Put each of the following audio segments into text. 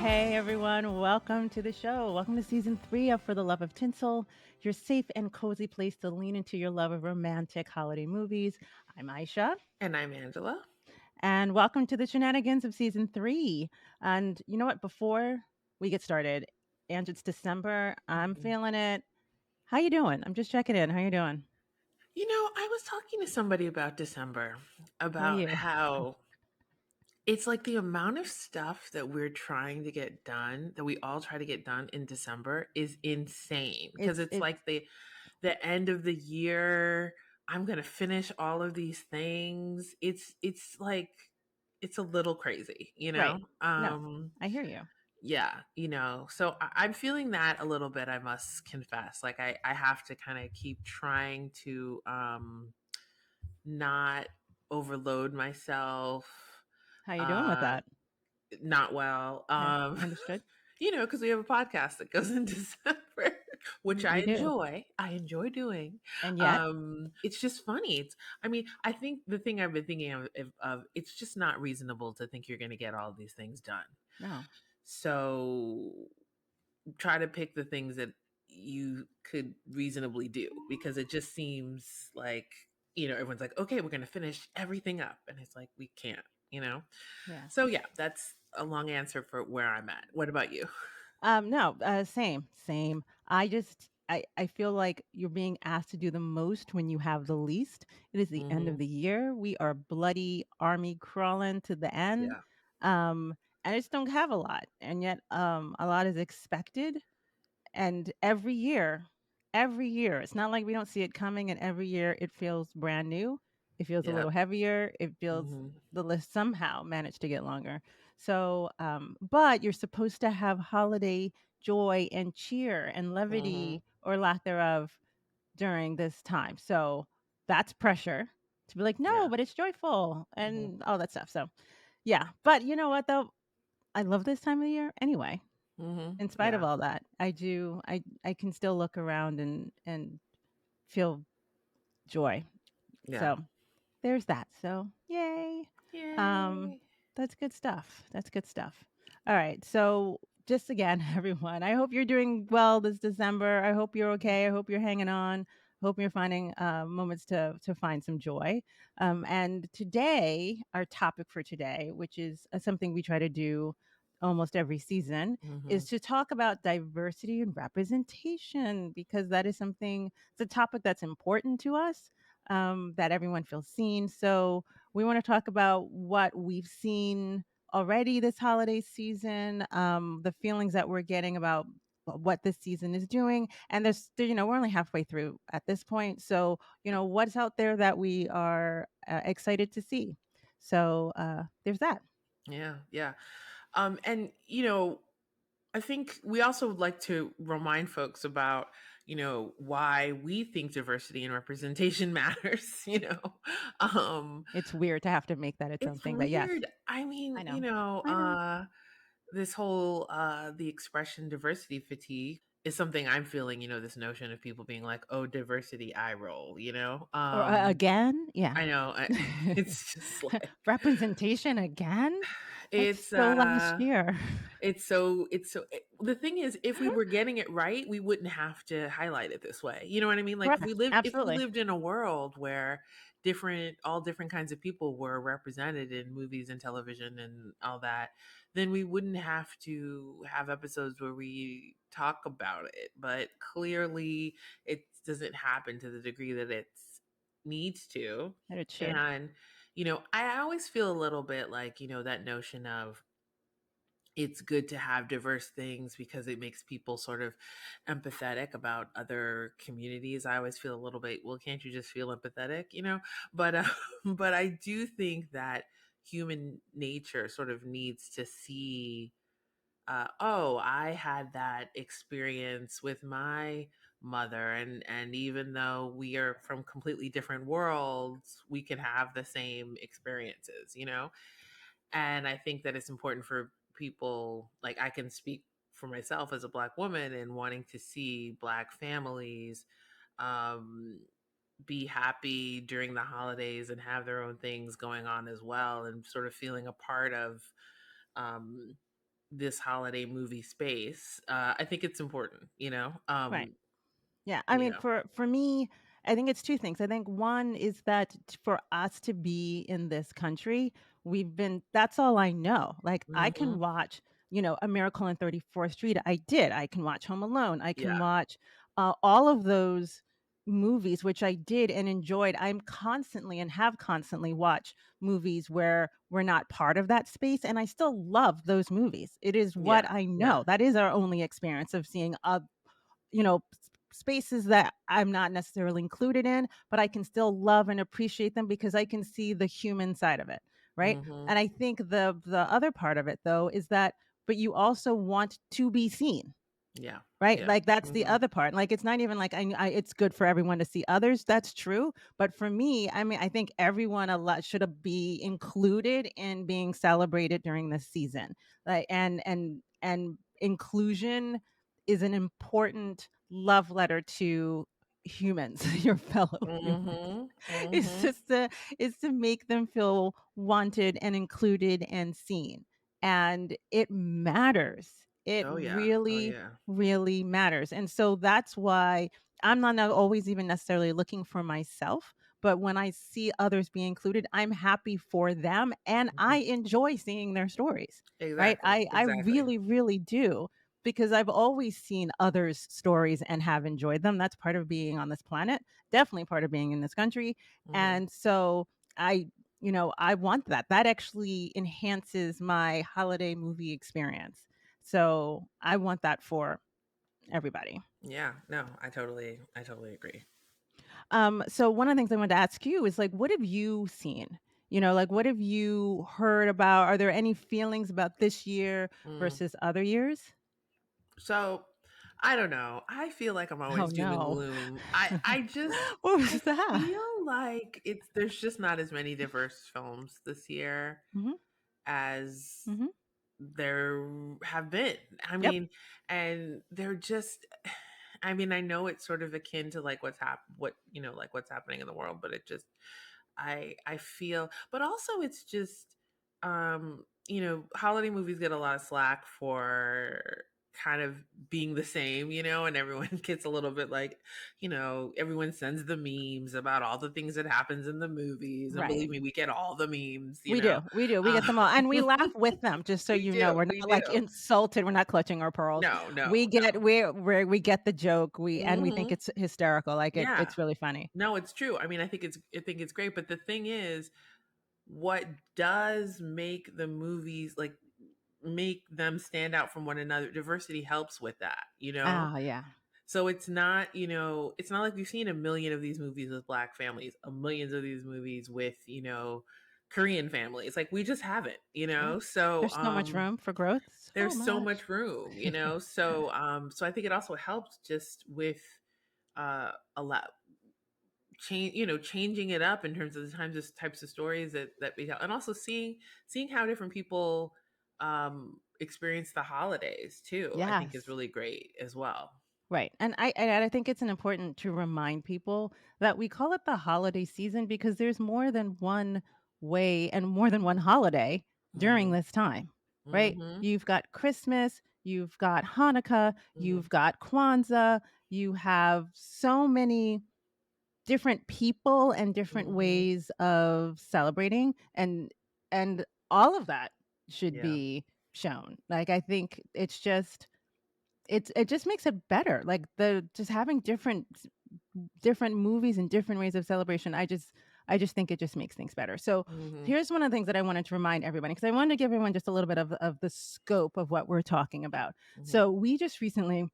Hey everyone, welcome to the show. Welcome to season 3 of For the Love of Tinsel, your safe and cozy place to lean into your love of romantic holiday movies. I'm Aisha, And I'm Angela. and welcome to the shenanigans of season 3. And you know what? Before we get started, and it's December, I'm Mhm. feeling it. How you doing? I'm just checking in. How you doing? I was talking to somebody about December, Who are about you? how it's like the amount of stuff that we're trying to get done, that we all try to get done in December is insane because It's it's it's like the end of the year. I'm going to finish all of these things. It's like it's a little crazy, you know? right. No, I hear you. Yeah, so I'm feeling that a little bit, I must confess. Like I have to kind of keep trying to not overload myself, How you doing with uh that? not well. Okay, understood. Because we have a podcast that goes in December, which I We do. enjoy. I enjoy doing. And yet, It's just funny. I think the thing I've been thinking of it's just not reasonable to think you're going to get all these things done. no. So try to pick the things that you could reasonably do, because it just seems like, everyone's like, okay, we're going to finish everything up. And it's like, we can't. Yeah. So, yeah, that's a long answer for where I'm at. What about you? No, same. I feel like you're being asked to do the most when you have the least. It is the end of Hmm. the year. We are bloody army crawling to the end. Yeah. And I just don't have a lot. And yet, a lot is expected. And every year, it's not like we don't see it coming. And every year it feels brand new. It feels a little Yep. heavier. It feels Hmm. the list somehow managed to get longer. So, but you're supposed to have holiday joy and cheer and Hmm. levity or lack thereof during this time. So that's pressure to be like, no, Yeah. but it's joyful Hmm. and all that stuff. So, yeah. But you know what, though? I love this time of the year anyway. Hmm. In spite of Yeah. all that, I do. I can still look around and feel joy. Yeah. So there's that. So yay. Um, Yay. that's good stuff. That's good stuff. All right. So just again, everyone, I hope you're doing well this December. I hope you're okay. I hope you're hanging on. Hope you're finding moments to find some joy. And today, our topic for today, which is something we try to do almost every season, Hmm. is to talk about diversity and representation because that is something. It's a topic that's important to us, that everyone feels seen. So we want to talk about what we've seen already this holiday season, the feelings that we're getting about what this season is doing. And we're only halfway through at this point. So, what's out there that we are excited to see. So there's that. Yeah. Yeah. And I think we also would like to remind folks about, why we think diversity and representation matters. It's weird to have to make that its own It's thing, but yes, weird. I mean, I know. I know. this whole the expression diversity fatigue is something I'm feeling, this notion of people being like, "Oh, diversity eye roll." Or again, yeah. I know. It's just like Representation again? That's it's so last year. the thing is, if we were getting it right, we wouldn't have to highlight it this way. You know what I mean? Like Correct, if we absolutely. lived in a world where all different kinds of people were represented in movies and television and all that, then we wouldn't have to have episodes where we talk about it. But clearly it doesn't happen to the degree that it needs to. And it should. And I always feel a little bit like, that notion of it's good to have diverse things because it makes people sort of empathetic about other communities. I always feel a little bit, well, can't you just feel empathetic? But but I do think that human nature sort of needs to see, oh, I had that experience with my mother, and even though we are from completely different worlds, we can have the same experiences. And I think that it's important for people, like I can speak for myself as a Black woman and wanting to see Black families um, be happy during the holidays and have their own things going on as well, and sort of feeling a part of um, this holiday movie space, I think it's important, Right. Yeah, I you mean, know. for me, I think it's 2 things. I think one is that for us to be in this country, we've been that's all I know. Like, I can Mhm. watch, A Miracle on 34th Street. I did. I can watch Home Alone. I can Yeah. watch, all of those movies, which I did and enjoyed. I'm constantly and have constantly watched movies where we're not part of that space, and I still love those movies. It is Yeah. what I Yeah. know. That is our only experience of seeing spaces that I'm not necessarily included in, but I can still love and appreciate them because I can see the human side of it, right? Mhm. And I think the other part of it though is that but you also want to be seen. Yeah. Right? Yeah. Like, that's the Mhm. other part. Like, it's not even like it's good for everyone to see others, that's true, but for me, I mean, I think everyone a lot should be included in being celebrated during this season. Like, and inclusion is an important love letter to humans, your fellow humans. Mhm. It's Mhm. just to it's to make them feel wanted and included and seen, and it matters. It Oh, yeah. Oh, really, yeah. really matters, and so that's why I'm not always even necessarily looking for myself, but when I see others be included, I'm happy for them, and I Mhm. enjoy seeing their stories, right? Exactly. I Exactly. really, really do, because I've always seen others' stories and have enjoyed them. That's part of being on this planet, definitely part of being in this country, Mhm. and so I I want that. That actually enhances my holiday movie experience. So, I want that for everybody. Yeah. No, I totally agree. So one of the things I wanted to ask you is like, what have you seen? Like what have you heard about? Are there any feelings about this year Mm. versus other years? So, I don't know. I feel like I'm Oh always doom and no. gloom. I just What I was that? feel like there's just not as many diverse films this year Mhm. as Mhm. there have been. I Yep. mean, and they're just I mean, I know it's sort of akin to like like what's happening in the world, but it just I feel but also it's just holiday movies get a lot of slack for kind of being the same, and everyone gets a little bit like, everyone sends the memes about all the things that happens in the movies. And Right. believe me, we get all the memes, We do. We do. We Uh, get them all and we laugh with them just so we you know. do, We're we not do. like insulted. We're not clutching our pearls. No, no, We no. get we get the joke. We think Mhm. it's hysterical. Like Yeah. it's really funny. No, it's true. I mean, I think it's great, but the thing is, what does make the movies like make them stand out from one another? Diversity helps with that. Ah, yeah. So it's not like we've seen a million of these movies with black families, a millions of these movies with, Korean families. Like we just haven't. Yeah. So There's so much room for growth. So there's so much. much room. So I think it also helps just with a lot changing it up in terms of the types of stories that we tell, and also seeing how different people experience the holidays too, I think is Yes. really great as well. Right. And I think it's an important to remind people that we call it the holiday season because there's more than one way and more than one holiday during Mhm. this time, right? Mhm. You've got Christmas, you've got Hanukkah, Mhm. you've got Kwanzaa, you have so many different people and different Mhm. ways of celebrating and all of that should Yeah. be shown. Like I think it just makes it better. Like the just having different movies and different ways of celebration. I just think it just makes things better. So Mhm. here's one of the things that I wanted to remind everybody because I wanted to give everyone just a little bit of the scope of what we're talking about. Mhm. So we just recently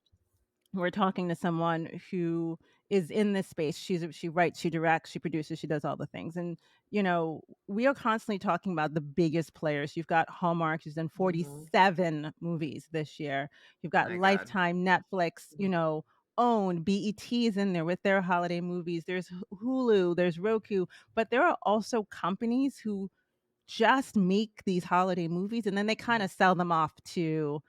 we're talking to someone who is in this space. She writes, she directs, she produces, she does all the things. And we are constantly talking about the biggest players. You've got Hallmark, she's done Mhm. 47 movies this year. You've got My god. Lifetime, Netflix, Mhm. Own, BET is in there with their holiday movies. There's Hulu, there's Roku, but there are also companies who just make these holiday movies and then they kind Mhm. of sell them off to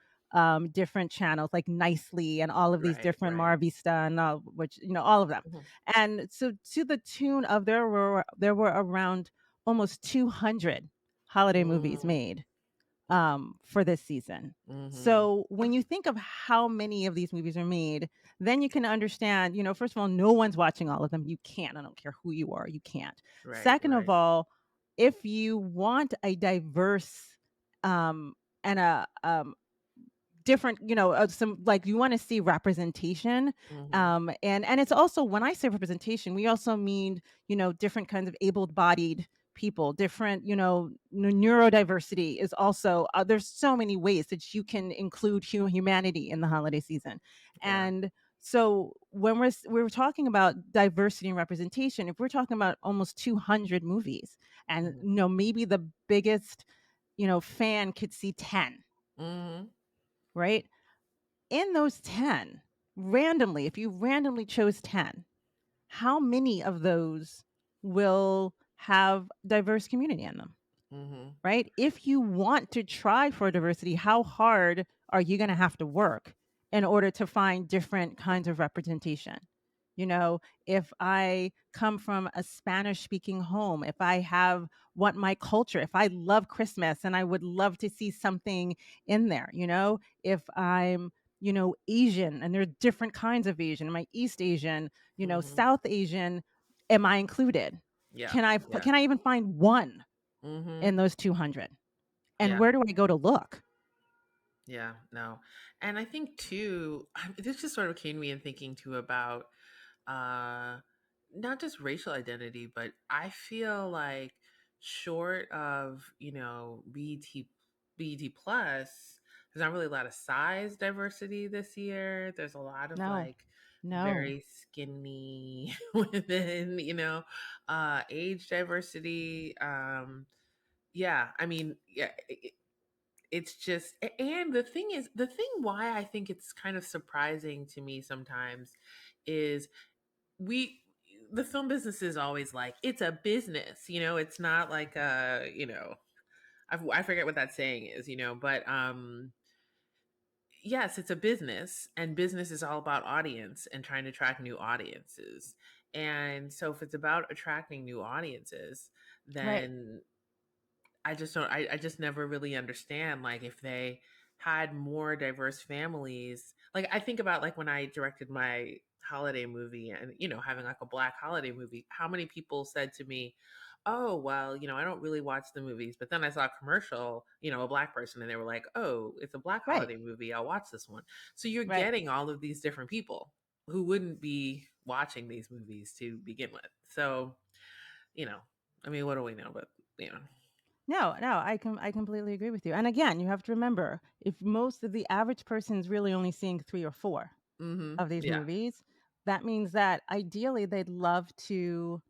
different channels like Nicely and all of these Right, different right. Marvista and which all of them. Mhm. And so to the tune of there were around almost 200 holiday movies Mm. made for this season. Mhm. So when you think of how many of these movies are made, then you can understand, first of all, no one's watching all of them. You can't. I don't care who you are, you can't. Right, Second of right. all, if you want a diverse um, and a different, some like you want to see representation. Mhm. And it's also, when I say representation, we also mean, different kinds of able-bodied people, different, neurodiversity is also, there's so many ways that you can include humanity in the holiday season. Yeah. And so when we're talking about diversity and representation, if we're talking about almost 200 movies, and Mhm. maybe the biggest, fan could see 10, Mhm. right? In those 10, randomly, if you randomly chose 10, how many of those will have diverse community in them? Mhm. Right? If you want to try for diversity, how hard are you going to have to work in order to find different kinds of representation? If I come from a Spanish speaking home, if I have what my culture, if I love Christmas and I would love to see something in there, if I'm, Asian and there are different kinds of Asian, am I East Asian, Mhm. South Asian, am I included? Yeah. Can Yeah. I even find one Mhm. in those 200? And Yeah. where do I go to look? Yeah. No. And I think too, this just sort of came to me in thinking too about uh not just racial identity, but I feel like short of, BET plus, there's not really a lot of size diversity this year. There's a lot of No, like no. very skinny women, age diversity. Yeah, I mean, yeah, it's just and the thing why I think it's kind of surprising to me sometimes is we the film business is always like it's a business, it's not like I forget what that saying is, but yes, it's a business, and business is all about audience and trying to attract new audiences. And so if it's about attracting new audiences, Right, then I just don't I just never really understand, like, if they had more diverse families. Like, I think about, like, when I directed my holiday movie and, having, like, a Black holiday movie, how many people said to me, "Oh, well, I don't really watch the movies," but then I saw a commercial, a Black person, and they were like, "Oh, it's a Black right, holiday movie, I'll watch this one." So you're right. getting all of these different people who wouldn't be watching these movies to begin with. So, you know, I mean, what do we know? But, you know. No, no, I completely agree with you. And again, you have to remember, if most of the average person is really only seeing 3 or 4 Mhm. of these Yeah. movies, that means that ideally they'd love to,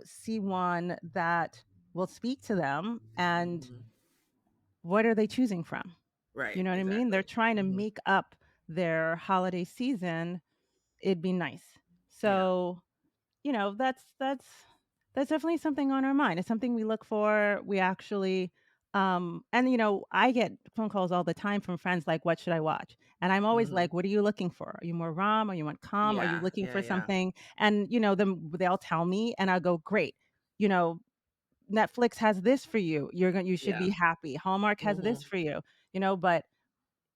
see one that will speak to them, and Mhm. what are they choosing from? You Right, know what I mean? They're exactly. trying to Mhm. make up their holiday season. It'd be nice. Yeah. So, that's definitely something on our mind. It's something we look for. We actually and I get phone calls all the time from friends like, what should I watch? And I'm always Mhm. like, what are you looking for? Are you more rom? Are you want calm? Are you Yeah, looking yeah, for yeah. something? And them they'll tell me and I'll go, great. You know, Netflix has this for you. You should Yeah. be happy. Hallmark has this Mhm. for you. But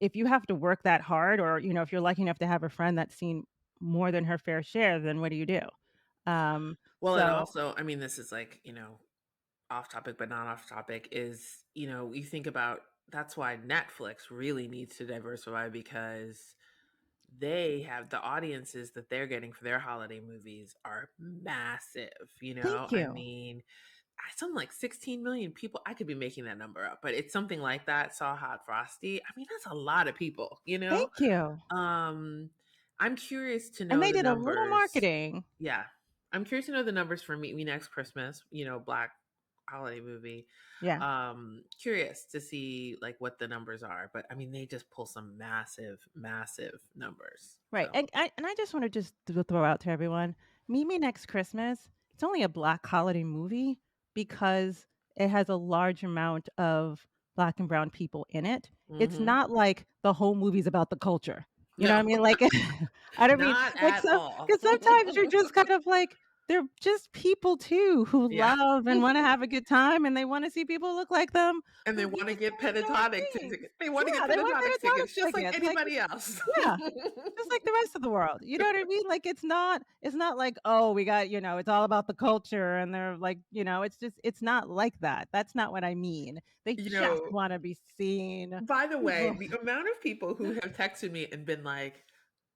if you have to work that hard, or if you're lucky enough to have a friend that's seen more than her fair share, then what do you do? Well, and So also, I mean, this is like, off topic, but not off topic, is, you think about that's why Netflix really needs to diversify because they have the audiences that they're getting for their holiday movies are massive, thank I you. mean, something like 16 million people. I could be making that number up, but it's something like that. Saw Hot Frosty. I mean, that's a lot of people, Thank you. Um, I'm curious to And know they the did a little numbers. marketing. Yeah. I'm curious to know the numbers for Meet Me Next Christmas, Black holiday movie. Yeah, Curious to see like what the numbers are, but I mean they just pull some massive, massive numbers. right. So, And I just want to just throw out to everyone, Meet Me Next Christmas, it's only a Black holiday movie because it has a large amount of Black and brown people in it. It's mhm. not like the whole movie's about the culture. You know what I No. mean? Like, I don't mean Not like at some all. because sometimes you're just kind of like, they're just people too who Yeah. love and wanna have a good time, and they wanna see people look like them And they who do wanna the get same darn pentatonic things. tickets. They wanna get Yeah, they want pentatonic tickets Pentatonix just like tickets, like, anybody else. yeah, just like the rest of the world, you know what I mean? Like, it's not like, "Oh, we got" it's all about the culture, and they're like, it's not like that. That's not what I mean. They You just know, wanna be seen. by the way, People the amount of people who have texted me and been like,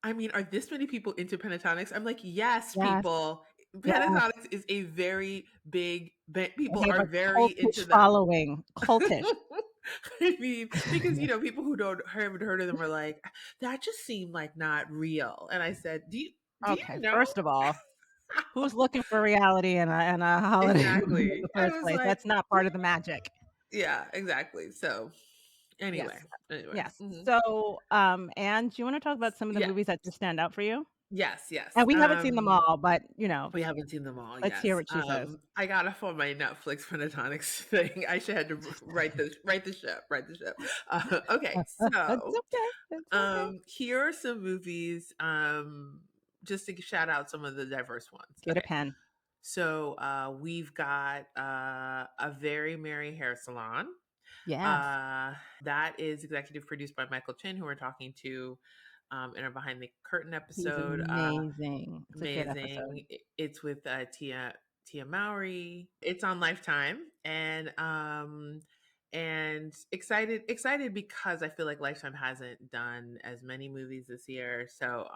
"I mean, are this many people into pentatonics?" I'm like, "Yes, Yes, people. yes. Pentatonics is a very big ba people They have are a very into cultish them." following, cultish. I mean, because, people who don't haven't heard of them are like, "That just seemed like not real." And I said, "Do you Okay, know first of all, how?" who's looking for reality in a holiday movie in Exactly. the I first was place? like, That's not "Do part of you?" the magic. Yeah, exactly. So, anyway, Yes, anyway. yes. Mhm. So, Anne, do you wanna talk about some of the Yes. movies that just stand out for you? Yes, yes. And we haven't seen them all, but, We haven't seen them all, let's hear yes. what she says. I got off on my Netflix Pentatonics thing. I should had to write the ship. Okay, It's so, okay, it's okay. here are some movies, just to shout out some of the diverse ones. Get a Okay, pen. so, we've got, A Very Merry Hair Salon. Yes, Uh, that is executive produced by Michael Chin, who we're talking to, in our Behind the Curtain he's episode. amazing. It's a good episode. Amazing. It's with, Tia Mowry. It's on Lifetime, and excited because I feel like Lifetime hasn't done as many movies this year. So,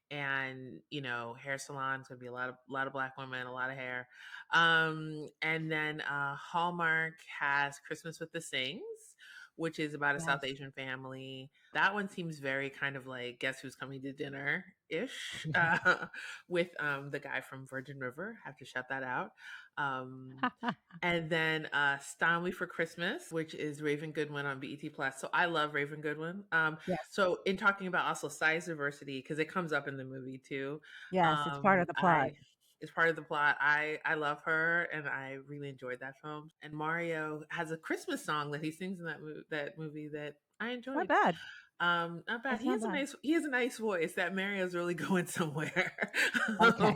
and hair salons gonna be a lot of black women, a lot of hair. And then Hallmark has Christmas with the Sings, which is about a South Yes. Asian family. That one seems very kind of like Guess Who's Coming to Dinner ish, with the guy from Virgin River. Have to shout that out. And then Stanley for Christmas, which is Raven Goodwin on BET Plus. So I love Raven Goodwin. Yes, So in talking about also size diversity, because it comes up in the movie too, yes, it's part of the plot. I it's part of the plot. I love her, and I really enjoyed that film. And Mario has a Christmas song that he sings in that movie that I It's not enjoyed. bad. Not bad. It's He not has a bad. nice he has a nice voice. That Mario's really going somewhere. Okay.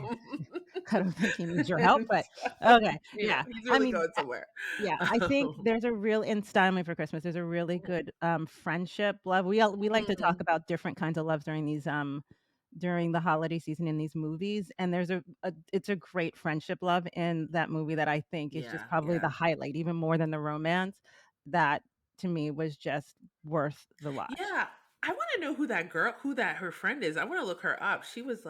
I don't think he needs your help, And but so, okay. Yeah. he's I really mean, going somewhere. yeah, I think there's a real in Steinway for Christmas, there's a really good, friendship love. We like to talk Mhm. about different kinds of loves during the holiday season in these movies, and there's it's a great friendship love in that movie that I think is just Yeah, probably the yeah. highlight, even more than the romance, that to me was just worth the watch. Yeah, I wanna know who that her friend is. I wanna look her up. She was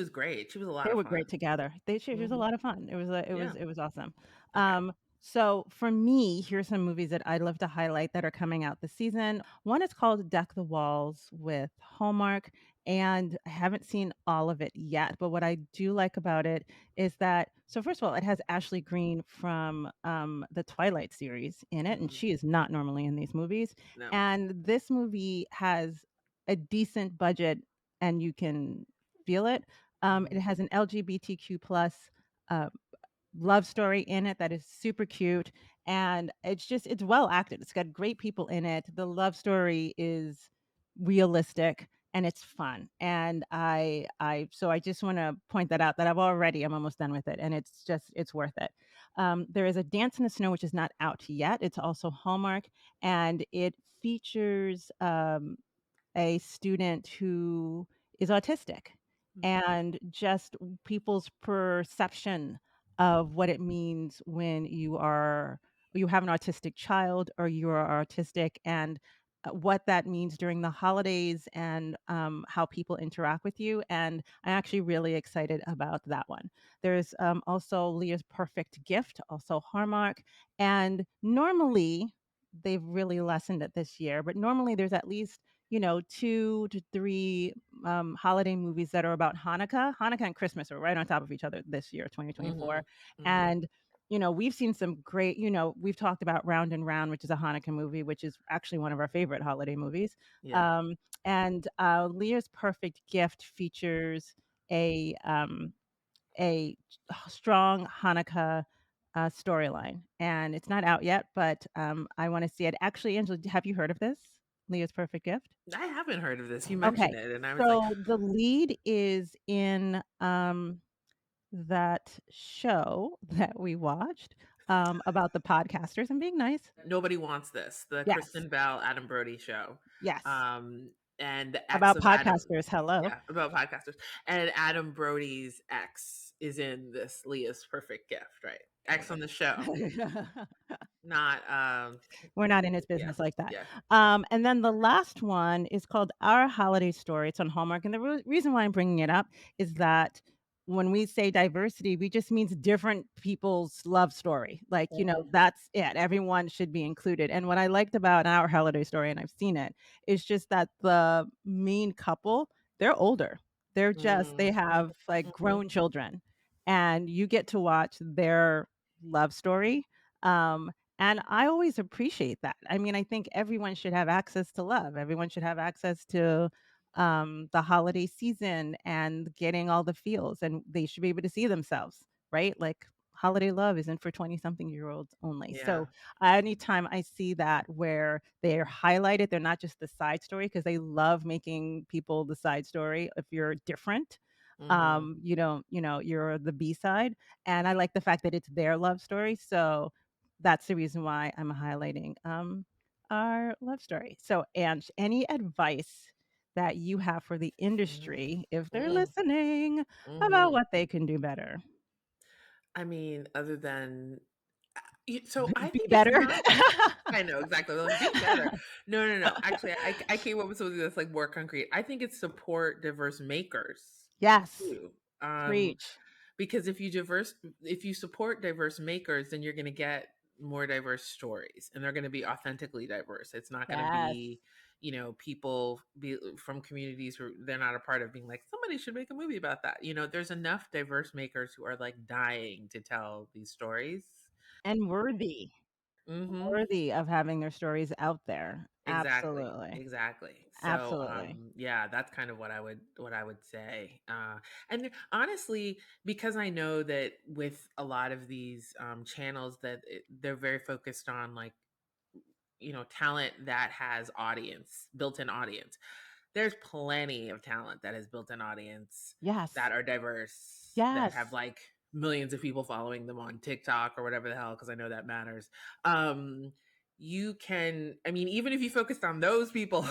great. She was a lot They of were great fun. together. She was a Mhm. lot of fun. Yeah. It was awesome. Okay. So for me, here's some movies that I'd love to highlight that are coming out this season. One is called Deck the Walls with Hallmark, and I haven't seen all of it yet, but what I do like about it is that so first of all, it has Ashley Greene from, the Twilight series in it, and Mhm. she is not normally in these movies, No. and this movie has a decent budget, and you can feel it. It Mhm. has an LGBTQ plus uh, love story in it that is super cute, and it's well acted. It's got great people in it. The love story is realistic and it's fun. And I just want to point that out that I'm almost done with it, and it's worth it. There is a Dance in the Snow which is not out yet. It's also Hallmark, and it features a student who is autistic Mhm. and just people's perception of what it means when you have an autistic child or you are autistic, and what that means during the holidays, and how people interact with you. And I'm actually really excited about that one. There's also Leah's Perfect Gift, also Hallmark, and normally they've really lessened it this year, but normally there's at least 2 to 3, holiday movies that are about Hanukkah. Hanukkah and Christmas are right on top of each other this year, 2024, Mhm. Mhm. and, we've seen some great we've talked about Round and Round, which is a Hanukkah movie, which is actually one of our favorite holiday movies, Yeah. um, and, Leah's Perfect Gift features a, um, a strong Hanukkah, storyline, and it's not out yet, but, I wanna see it. Actually, Angela, have you heard of this? Leah's Perfect Gift? I haven't heard of this. You Okay. mentioned it, and I was like, So the lead is in, that show that we watched, about the podcasters and being nice. Nobody Wants This, the Yes, Kristen Bell, Adam Brody show. yes, Um, and the ex about of Adam, podcasters, hello. yeah, about podcasters. And Adam Brody's ex is in this Leah's Perfect Gift, right? Ex on the show, not We're not in his yeah, business like that. yeah. And then the last one is called Our Holiday Story. It's on Hallmark, and the reason why I'm bringing it up is that when we say diversity, we just means different people's love story. Like, Mhm, that's it. Everyone should be included. And what I liked about Our Holiday Story, and I've seen it, is just that the main couple, they're older. They mm, have like mhm, grown children, and you get to watch their love story. Um, and I always appreciate that. I mean, I think everyone should have access to love. Everyone should have access to the holiday season and getting all the feels, and they should be able to see themselves, right? Like holiday love isn't for 20 something year olds only. yeah, So anytime I see that where they're highlighted, they're not just the side story because they love making people the side story if you're different. mhm, You're the B side. And I like the fact that it's their love story. So that's the reason why I'm highlighting, our love story. So, Ange, any advice that you have for the mhm, industry, if they're mhm, listening, about mhm. what they can do better? I mean, other than so I Be think it's better? not. I know exactly. Like, be better. No, no, no. Actually, I came up with something that's like more concrete. I think it's support diverse makers Yes, too. Um, preach. because if you support diverse makers, then you're going to get more diverse stories, and they're going to be authentically diverse. It's not going to Yes. be, people from communities where they're not a part of being like somebody should make a movie about that. There's enough diverse makers who are like dying to tell these stories. And worthy, Hmm. worthy of having their stories out there. Exactly, Absolutely. exactly. So, Absolutely. yeah, that's kind of what I would say. And honestly, because I know that with a lot of these channels that they're very focused on like talent that has audience, built-in audience. There's plenty of talent that has built an audience Yes. that are diverse, that have Yes. like millions of people following them on TikTok or whatever the hell, because I know that matters. Um, you can, I mean, even if you focused on those people,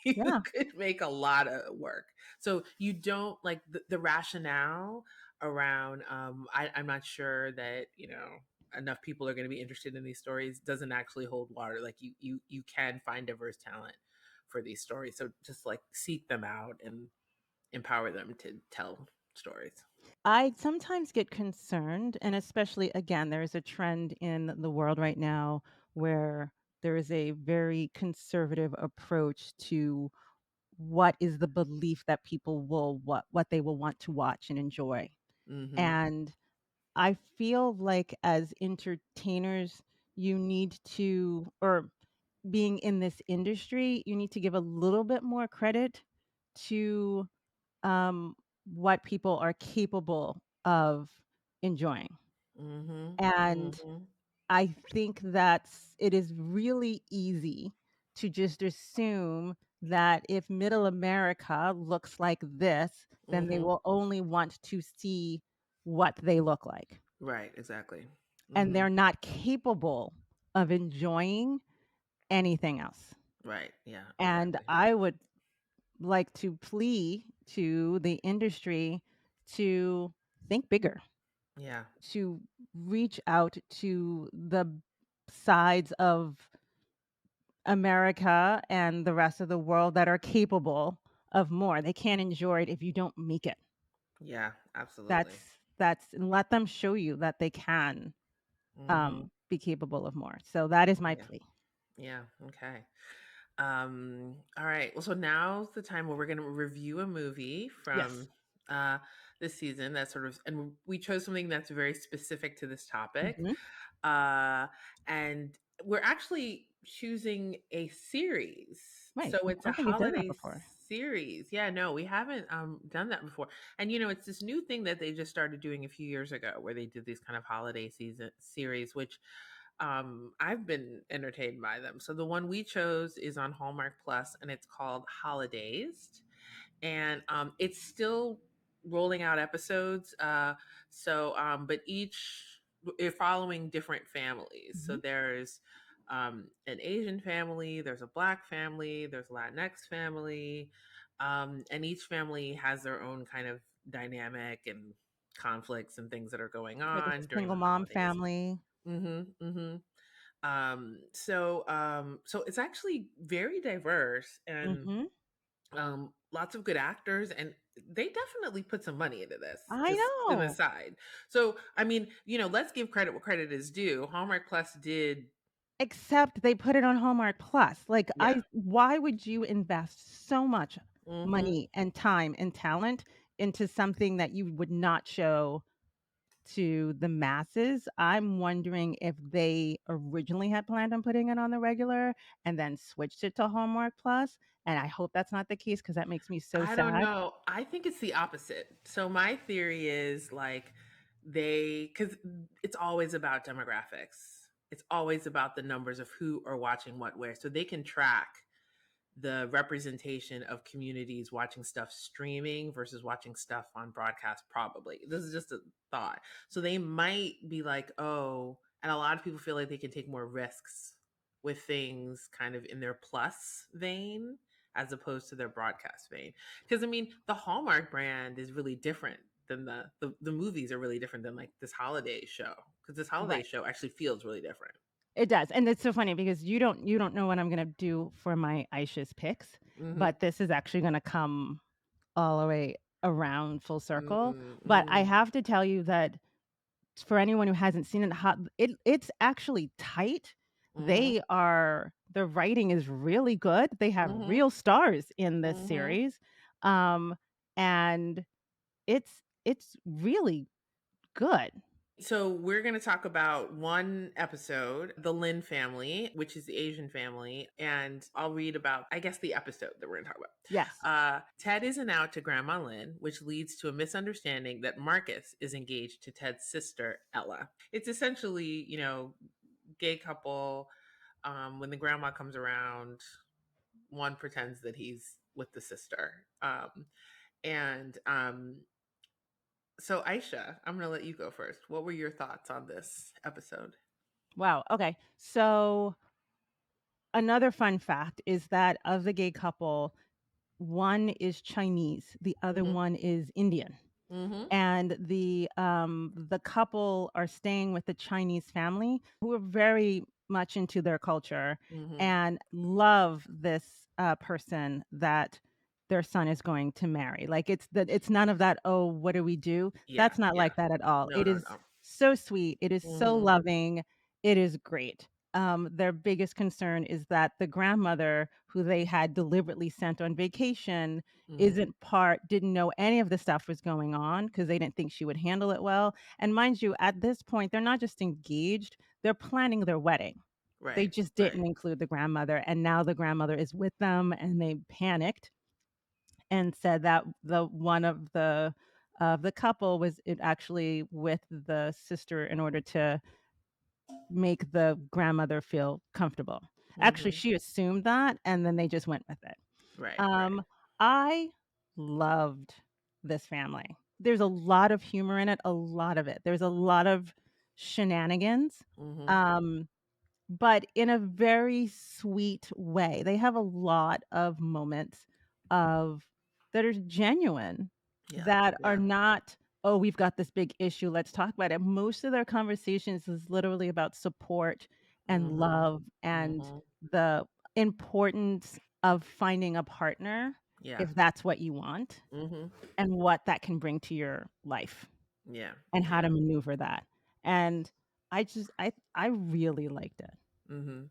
you Yeah. could make a lot of work. So you don't like the rationale around, I'm not sure that, enough people are going to be interested in these stories doesn't actually hold water. Like you can find diverse talent for these stories. So just like seek them out and empower them to tell stories. I sometimes get concerned, and especially again, there is a trend in the world right now where there is a very conservative approach to what is the belief that people will what they will want to watch and enjoy. Mm-hmm. And I feel like as entertainers, you need to, or being in this industry, you need to give a little bit more credit to what people are capable of enjoying. Mm-hmm. And Mm-hmm. I think it is really easy to just assume that if middle America looks like this, then they Mm-hmm. will only want to see what they look like. Right, exactly. And Mm-hmm. they're not capable of enjoying anything else. Right. Yeah, And exactly. I would like to plea to the industry to think bigger, Yeah. to reach out to the sides of America and the rest of the world that are capable of more. They can't enjoy it if you don't make it. Yeah, absolutely. That's and let them show you that they can Mm-hmm. be capable of more. So that is my Yeah. plea. Yeah. Okay. All right. Well, so now's the time where we're going to review a movie Yes. from uh this season that sort of, and we chose something that's very specific to this topic. Mhm. Uh and we're actually choosing a series. Right. So I it's a don't think we've done that holiday before. series. Yeah, no, we haven't done that before. And it's this new thing that they just started doing a few years ago where they did these kind of holiday season series, which I've been entertained by them. So the one we chose is on Hallmark Plus, and it's called Holidazed, and it's still rolling out episodes. But each you're following different families. So Mhm. there's an Asian family, there's a Black family, there's a Latinx family, and each family has their own kind of dynamic and conflicts and things that are going There's a on during single the mom holidays. family. Mm-hmm. So it's actually very diverse, and Mhm. lots of good actors, and they definitely put some money into this, I just an know. aside. So I mean, let's give credit what credit is due. Hallmark Plus did. Except they put it on Hallmark Plus. Like, Yeah. I why would you invest so much Mm-hmm. money and time and talent into something that you would not show to the masses? I'm wondering if they originally had planned on putting it on the regular and then switched it to Hallmark Plus, and I hope that's not the case because that makes me so I don't sad. know. I think it's the opposite. So my theory is like because it's always about demographics. It's always about the numbers of who are watching what where. So they can track the representation of communities watching stuff streaming versus watching stuff on broadcast, probably. This is just a thought. So they might be like, oh, and a lot of people feel like they can take more risks with things kind of in their plus vein as opposed to their broadcast vein. Because I mean, the Hallmark brand is really different than the movies are really different than like this holiday show. Because this holiday Right. show actually feels really different. It does, and it's so funny because you don't know what I'm gonna do for my Aisha's picks, Mm-hmm. but this is actually gonna come all the way around full circle. But I Mm-hmm. have to tell you that for anyone who hasn't seen it, it's actually tight. Mm-hmm. The writing is really good. They have Mm-hmm. real stars in this Mhm. series, um, and it's really good. So we're going to talk about one episode, the Lin family, which is the Asian family, and I'll read about, I guess, the episode that we're going to talk about. Yes. Ted isn't out to Grandma Lynn, which leads to a misunderstanding that Marcus is engaged to Ted's sister, Ella. It's essentially, gay couple. When the grandma comes around, one pretends that he's with the sister. And So, Aisha, I'm going to let you go first. What were your thoughts on this episode? Wow, okay. So, another fun fact is that of the gay couple, one is Chinese, the other Mhm. one is Indian. Mhm. And the couple are staying with the Chinese family who are very much into their culture Mhm. and love this person that their son is going to marry. Like it's none of that, oh, what do we do? Yeah, That's not yeah. like that at all. No, It no, is no. so sweet. It is so Mhm. loving. It is great. Their biggest concern is that the grandmother who they had deliberately sent on vacation Mhm. didn't know any of the stuff was going on because they didn't think she would handle it well. And mind you, at this point, they're not just engaged, they're planning their wedding. They Right, just right. didn't include the grandmother, and now the grandmother is with them, and they panicked and said that the one of the couple was it actually with the sister in order to make the grandmother feel comfortable. Actually, Mhm. she assumed that, and then they just went with it. Right, right. Um, I loved this family. There's a lot of humor in it, a lot of it. There's a lot of shenanigans, Mhm. um, but in a very sweet way. They have a lot of moments of that are genuine, Yeah, that are yeah. not, "Oh, we've got this big issue, let's talk about it." Most of their conversations is literally about support and Mhm. love and Mhm. the importance of finding a partner Yeah. if that's what you want, Mhm. and what that can bring to your life, Yeah, and how yeah. to maneuver that. And I really liked it. Mhm.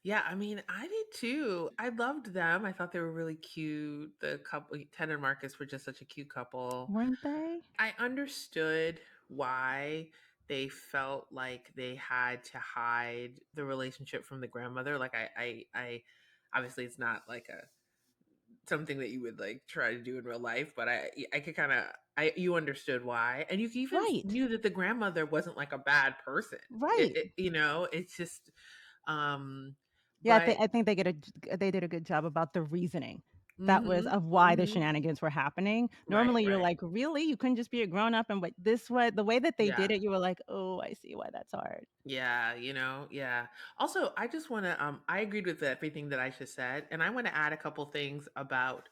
Yeah, I mean, I did too. I loved them. I thought they were really cute. The couple, Ted and Marcus, were just such a cute couple. Weren't they? I understood why they felt like they had to hide the relationship from the grandmother. Like I obviously it's not like a something that you would like try to do in real life, but I could kind of you understood why, and you even Right, knew that the grandmother wasn't like a bad person. right. It's just um Yeah, but I think they did a good job about the reasoning. that was Mhm. of why the Mhm. shenanigans were happening. Right, Normally, you're right. like, "Really? You couldn't just be a grown up?" And but this way the way that they Yeah. did it, you were like, "Oh, I see why that's hard." Yeah, yeah. Also, I just wanna, I agreed with everything that Aisha said, and I wanna add a couple things about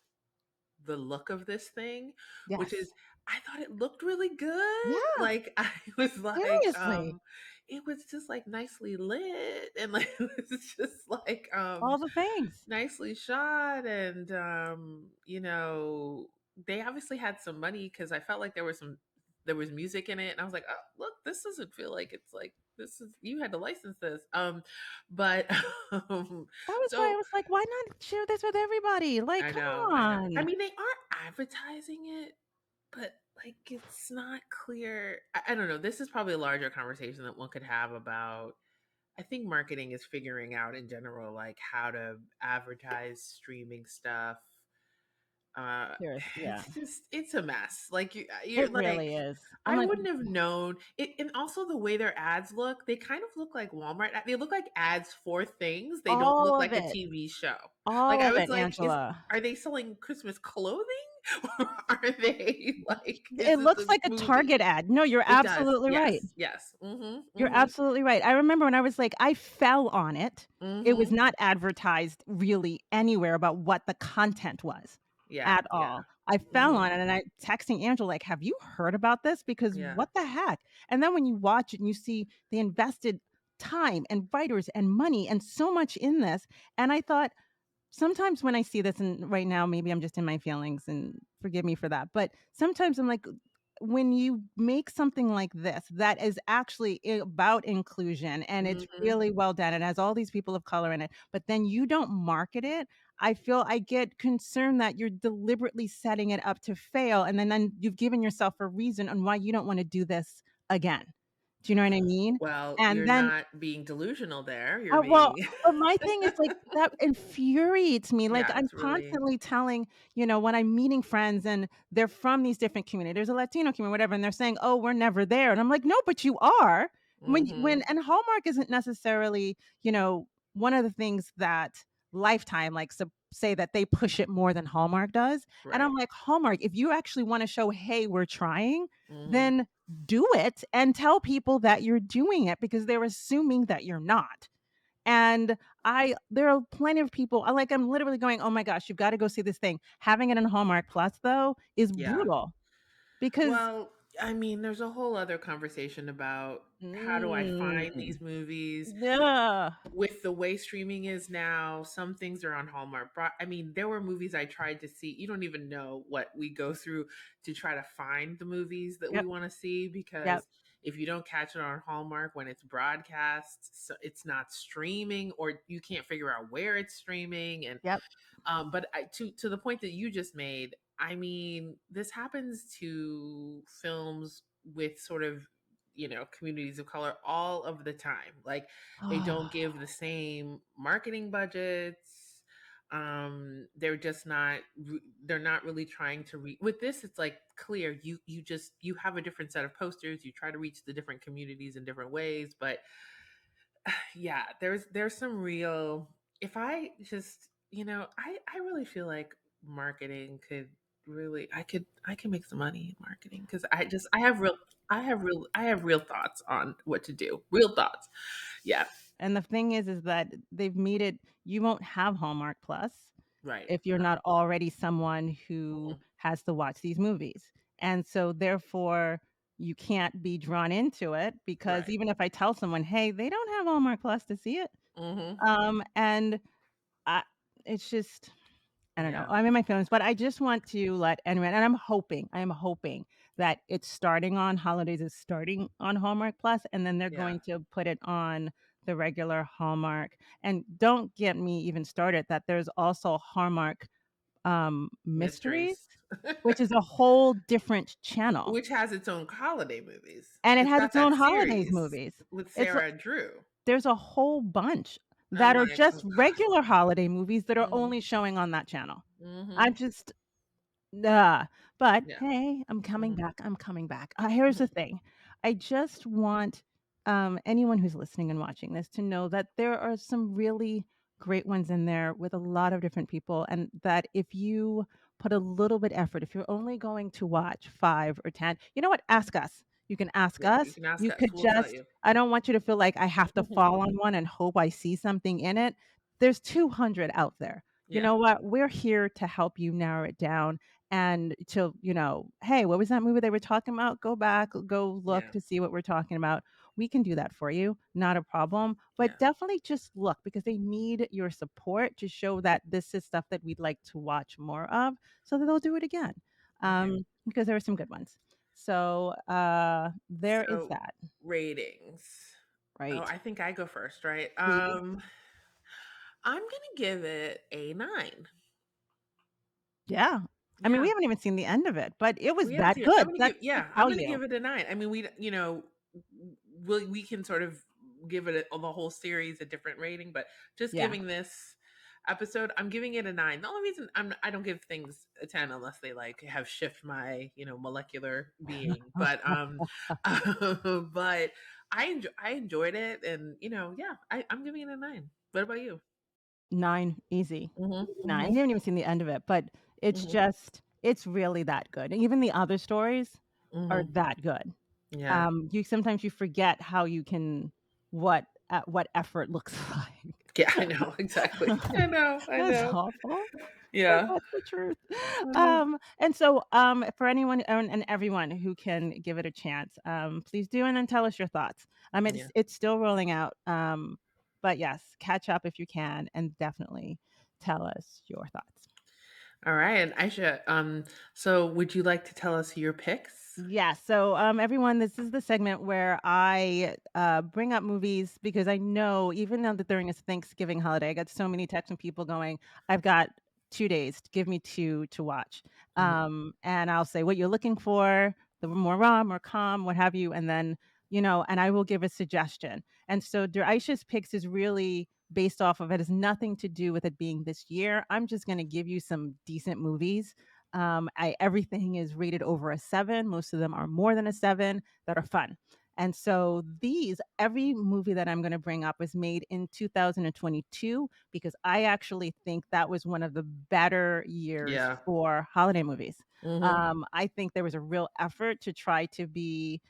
the look of this thing, which Yes. is I thought it looked really good. Yeah, Like, I was like, seriously. it was just, like, nicely lit and, like, it was just, like, All the things. nicely shot and, they obviously had some money because I felt like there was music in it, and I was like, "Oh, look, this doesn't feel like it's like this is you had to license this." But, um, That was why I so was like, "Why not share this with everybody?" Like, I come know, I know. I on. mean, they are advertising it, but, like, it's not clear. I don't know, this is probably a larger conversation that one could have about I think marketing is figuring out in general, like, how to advertise streaming stuff. Uh, Seriously, yeah. it's a mess. Like, you're It like, really is. I'm I like, wouldn't have known it and also the way their ads look, they kind of look like Walmart they look like ads for things, they don't all look of like a it. TV show. Like, All I of was it, like, "Is Angela. are they selling Christmas clothing? Or are they like, is It this looks a like a movie?" Target ad. No, you're It does. absolutely right. Yes, yes. Mhm, You're mhm, absolutely right. I remember when I was like I fell on it. It was mhm. not advertised really anywhere about what the content was Yeah, at yeah. all. I fell Mhm, on it and I texting Angela like, "Have you heard about this? Because yeah. what the heck?" And then when you watch it and you see they invested time and writers and money and so much in this, and I thought, sometimes when I see this, and right now, maybe I'm just in my feelings and forgive me for that, but sometimes I'm like, when you make something like this that is actually about inclusion and it's Mhm. really well done, it has all these people of color in it, but then you don't market it, I get concerned that you're deliberately setting it up to fail, and then you've given yourself a reason on why you don't wanna do this again. Do you know what I mean? Well, And you're then not being delusional there, you're well, being but my thing is, like, that infuriates me, like, Yeah, I'm it's really constantly telling when I'm meeting friends and they're from these different communities, there's a Latino community, whatever, and they're saying, "Oh, we're never there," and I'm like, "No, but you are." When Mhm. and Hallmark isn't necessarily, one of the things that Lifetime likes to say that they push it more than Hallmark does, and I'm Right. like, "Hallmark, if you actually wanna show, 'Hey, we're trying,' Mhm. then do it and tell people that you're doing it because they're assuming that you're not." And I there are plenty of people I'm literally going, "Oh my gosh, you've gotta go see this thing." Having it in Hallmark Plus, though, is Yeah. brutal because Well, I mean, there's a whole other conversation about how do I find mm, these movies yeah, with the way streaming is now. Some things are on Hallmark. I mean, there were movies I tried to see. You don't even know what we go through to try to find the movies that we yep, want to see yep, because if you don't catch it on Hallmark when it's broadcast, so it's not streaming or you can't figure out where it's streaming and yep. but to the point that you just made, I mean, this happens to films with sort of communities of color all of the time. Like they don't give the same marketing budgets. They're not really trying to with this. It's like clear you have a different set of posters. You try to reach the different communities in different ways, but yeah, there's some real if I just, I really feel like marketing could really I can make some money in marketing because I have real thoughts on what to do. Real thoughts. Yeah. And the thing is that they've made it you won't have Hallmark Plus Right. if you're No. not already someone who Mm-mm. has to watch these movies. And so therefore, you can't be drawn into it because Right. even if I tell someone, "Hey, they don't have Hallmark Plus to see it." Hmm. And I it's just I don't know. Yeah. I'm in my feelings, but I just want to let anyone and I am hoping that it's starting on Holidays is starting on Hallmark Plus, and then they're Yeah. going to put it on the regular Hallmark. And don't get me even started that there's also Hallmark, Mysteries, Mysteries. which is a whole different channel, Which has its own holiday movies. and it It's has got its own that holidays series movies. with It's Sarah Drew. There's a whole bunch I'm that are like, just regular holiday movies that are mm-hmm, only showing on that channel. I'm mm-hmm, just but yeah. hey, I'm coming Mhm. back, I'm coming back. Here's the thing. I just want, anyone who's listening and watching this to know that there are some really great ones in there with a lot of different people, and that if you put a little bit effort, if you're only going to watch 5 or 10, you know what? Ask us. You can ask Yeah, you us. can ask You us. could We'll tell just you. I don't want you to feel like I have to fall on one and hope I see something in it. There's 200 out there. You Yeah, know what? We're here to help you narrow it down and to, "Hey, what was that movie they were talking about? Go back, go look yeah, to see what we're talking about." We can do that for you, not a problem, but yeah. definitely just look because they need your support to show that this is stuff that we'd like to watch more of so that they'll do it again, Okay. because there are some good ones. So, there is So that, ratings. Oh, right? I think I go first, right? Please. I'm gonna give it a 9. Yeah. I mean, we Yeah. haven't even seen the end of it, but it was We haven't that seen it. good. That should I'm tell gonna you. give it a 9. I mean, we can sort of give it the whole series a different rating, but just Yeah. giving this episode, I'm giving it a 9. The only reason I don't give things a 10 unless they like have shift my, molecular being. But but I enjoyed it, and yeah, I'm giving it a 9. What about you? 9, easy. Mhm. 9. Mhm. We haven't even seen the end of it, but Mhm. it's really that good. And even the other stories are Mhm. that good. Yeah. You sometimes you forget how you can what effort looks Yeah, I like. know, exactly. I know, I That's know. awful, but Yeah. that's the truth. I know. And so, for anyone and everyone who can give it a chance, please do, and then tell us your thoughts. Yeah. It's still rolling out, but yes, catch up if you can, and definitely tell us your thoughts. All right, and Aisha, so would you like to tell us your picks? Yeah. So, everyone, this is the segment where I bring up movies because I know even though that during this Thanksgiving holiday, I got so many texts from people going, "I've got 2 days. Give me two to watch." Mhm. And I'll say what you're looking for, the more raw, more calm, what have you, and then and I will give a suggestion. And so, Aisha's picks is really based off of it. Has nothing to do with it being this year. I'm just going to give you some decent movies. I everything is rated over a 7. Most of them are more than a 7 that are fun. And so every movie that I'm going to bring up was made in 2022 because I actually think that was one of the better years Yeah. for holiday movies. Mhm. I think there was a real effort to try to be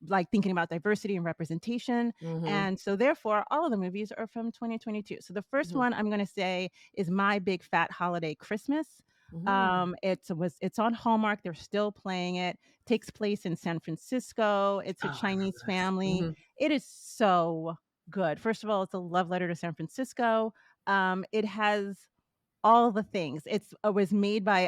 like thinking about diversity and representation. Mhm. And so therefore all of the movies are from 2022. So the first Mhm. one I'm going to say is My Big Fat Holiday Christmas. Mhm. It's on Hallmark, they're still playing it, takes place in San Francisco, it's a Oh, I remember Chinese this. family. Mhm. It is so good. First of all, it's a love letter to San Francisco. It has all the things. Was made by,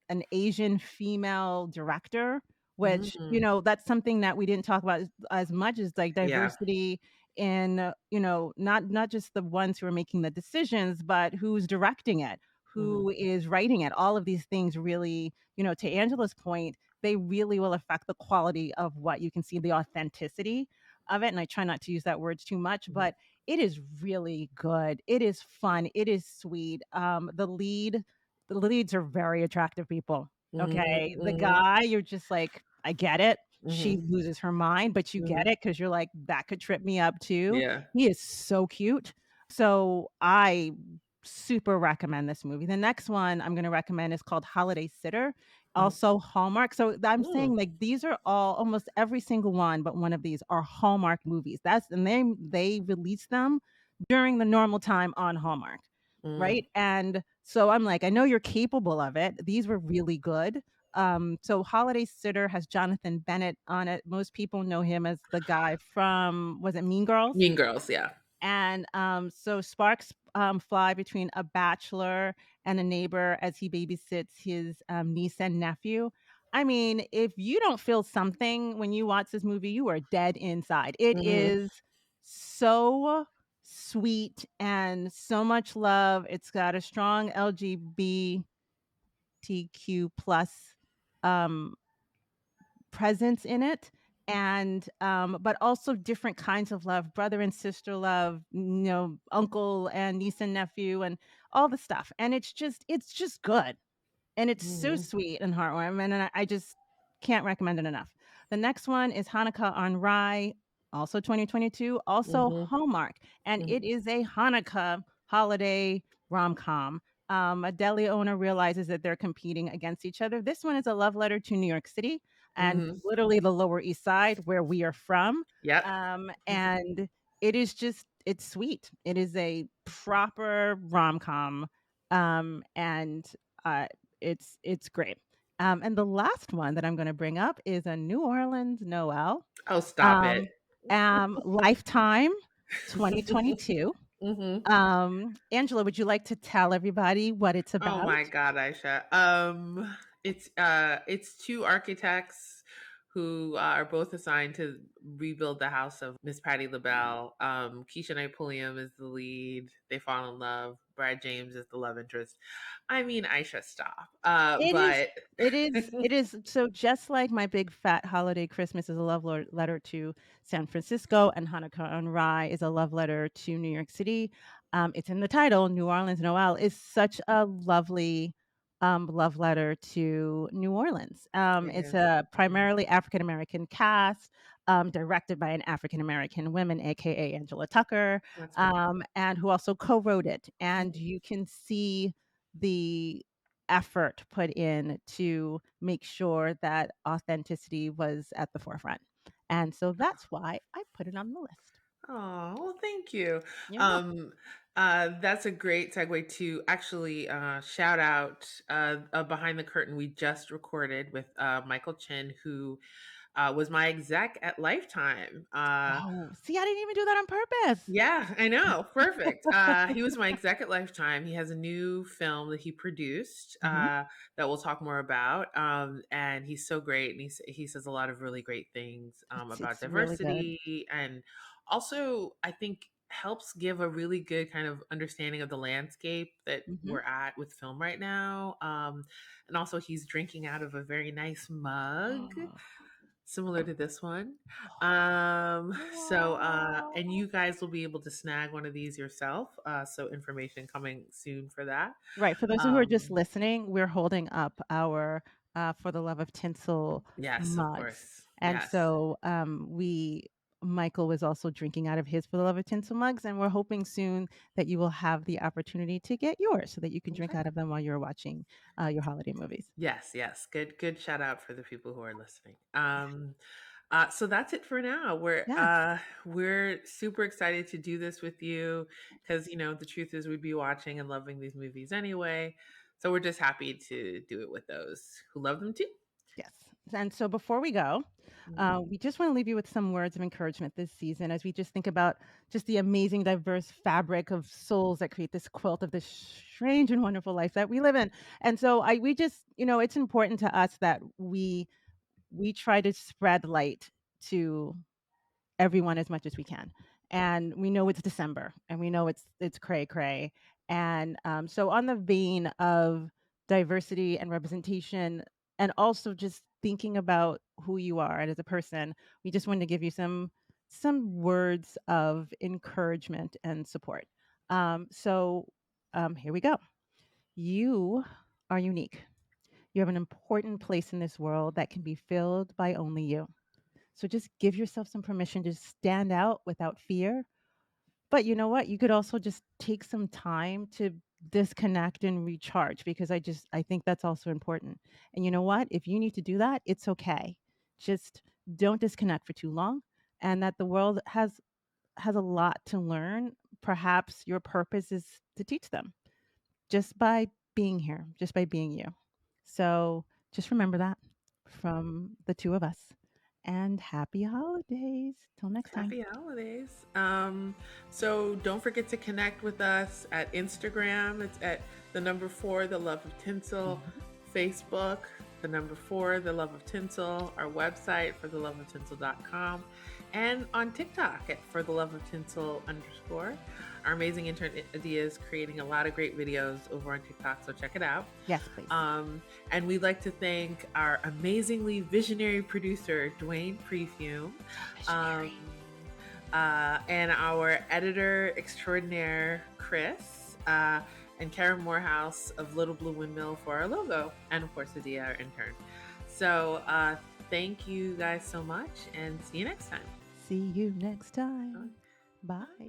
an Asian female director, which, Mm. that's something that we didn't talk about as much as, like, Yeah. diversity in, not just the ones who are making the decisions, but who's directing it, Mhm. who is writing it. All of these things really, to Angela's point, they really will affect the quality of what you can see, the authenticity of it, and I try not to use that word too much, Mhm. but it is really good. It is fun. It is sweet. The leads are very attractive people. Mhm. Okay. The Mhm. guy, you're just like, I get it. She Mhm. loses her mind, but you get Mhm. it because you're like, that could trip me up too. Yeah. He is so cute. So I super recommend this movie. The next one I'm going to recommend is called Holiday Sitter, Mhm. also Hallmark. So I'm Mm. saying like these are all almost every single one, but one of these are Hallmark movies. And they release them during the normal time on Hallmark, Mm. right? And so I'm like, I know you're capable of it. These were really good. So Holiday Sitter has Jonathan Bennett on it. Most people know him as the guy from was it Mean Girls? Mean Girls, yeah. And, so sparks, fly between a bachelor and a neighbor as he babysits his, niece and nephew. I mean, if you don't feel something when you watch this movie, you are dead inside. It Mhm. is so sweet and so much love. It's got a strong LGBTQ plus, um, presence in it and but also different kinds of love, brother and sister love, uncle and niece and nephew and all the stuff, and it's just good, and it's so Mhm. sweet and heartwarming, and I just can't recommend it enough. The next one is Hanukkah on Rye, also 2022, also Mhm. Hallmark, and Mhm. it is a Hanukkah holiday rom-com. A deli owner realizes that they're competing against each other. This one is a love letter to New York City and Mhm. literally the Lower East Side where we are from. Yep. And it is just it's sweet. It is a proper rom-com, and uh, it's great. And the last one that I'm going to bring up is a New Orleans Noel, Oh, stop it. um, Lifetime 2022. Mhm. Angela, would you like to tell everybody what it's Oh about? my God, Aisha. It's two architects who are both assigned to rebuild the house of Miss Patti LaBelle. Keisha Knight Pulliam is the lead. They fall in love. Brad James is the love interest. I mean, Aisha, stop. It is But it is so just like My Big Fat Holiday Christmas is a letter to San Francisco, and Hanukkah on Rye is a love letter to New York City. It's in the title. New Orleans Noel is such a lovely, love letter to New Orleans. it It's is. a primarily African American cast, directed by an African American woman, AKA Angela Tucker, That's right. and who also co-wrote it. And you can see the effort put in to make sure that authenticity was at the forefront. And so that's why I put it on the list. Oh, well, thank you. You're welcome. Um, that's a great segue to actually shout out a behind the curtain we just recorded with Michael Chin, who was my exec at Lifetime. Oh, see, I didn't even do that on purpose. Yeah, I know. Perfect. He was my exec at Lifetime. He has a new film that he produced Mhm. that we'll talk more about. And he's so great. And he says a lot of really great things about It's really good. diversity. And also, I think, helps give a really good kind of understanding of the landscape that Mhm. we're at with film right now. And also, he's drinking out of a very nice mug similar to this one. And Wow. you guys will be able to snag one of these yourself. So information coming soon for that. Right, for those who are just Um, listening, we're holding up our, For the Love of Tinsel yes, of mugs, course. and Yes. so, Michael was also drinking out of his For the Love of Tinsel mugs, and we're hoping soon that you will have the opportunity to get yours so that you can drink Okay. out of them while you're watching, your holiday movies. Yes, yes. Good shout out for the people who are listening. So that's it for now. Yes, We're super excited to do this with you because the truth is we'd be watching and loving these movies anyway. So we're just happy to do it with those who love them too. yes, and so before we go, Mhm. we just wanna leave you with some words of encouragement this season as we just think about just the amazing diverse fabric of souls that create this quilt of this strange and wonderful life that we live in. And so I we just it's important to us that we try to spread light to everyone as much as we can. And we know it's December, and we know it's cray cray. And so, on the vein of diversity and representation, and also just thinking about who you are and as a person, we just wanted to give you some words of encouragement and support. Here we go. You are unique. You have an important place in this world that can be filled by only you. So just give yourself some permission to stand out without fear. But you know what? You could also just take some time to disconnect and recharge because I think that's also important. And you know what? If you need to do that, it's okay. Just don't disconnect for too long, and that the world has a lot to learn. Perhaps your purpose is to teach them just by being here, just by being you. So just remember that from the two of us. And happy holidays. Till next time. Happy holidays. So don't forget to connect with us at Instagram. It's at the number four, the love of tinsel, Mhm. Facebook, the number four, the love of tinsel, our website for the love of tinsel.com, and on TikTok at for the love of tinsel underscore. Our amazing intern Adia is creating a lot of great videos over on TikTok, so check it out. Yes, please. And we'd like to thank our amazingly visionary producer, Dwayne Prefume, So um, visionary. and our editor extraordinaire, Chris, and Karen Morehouse of Little Blue Windmill for our logo, and of course, Adia, our intern. So thank you guys so much, and see you next time. See you next Bye. time. Bye.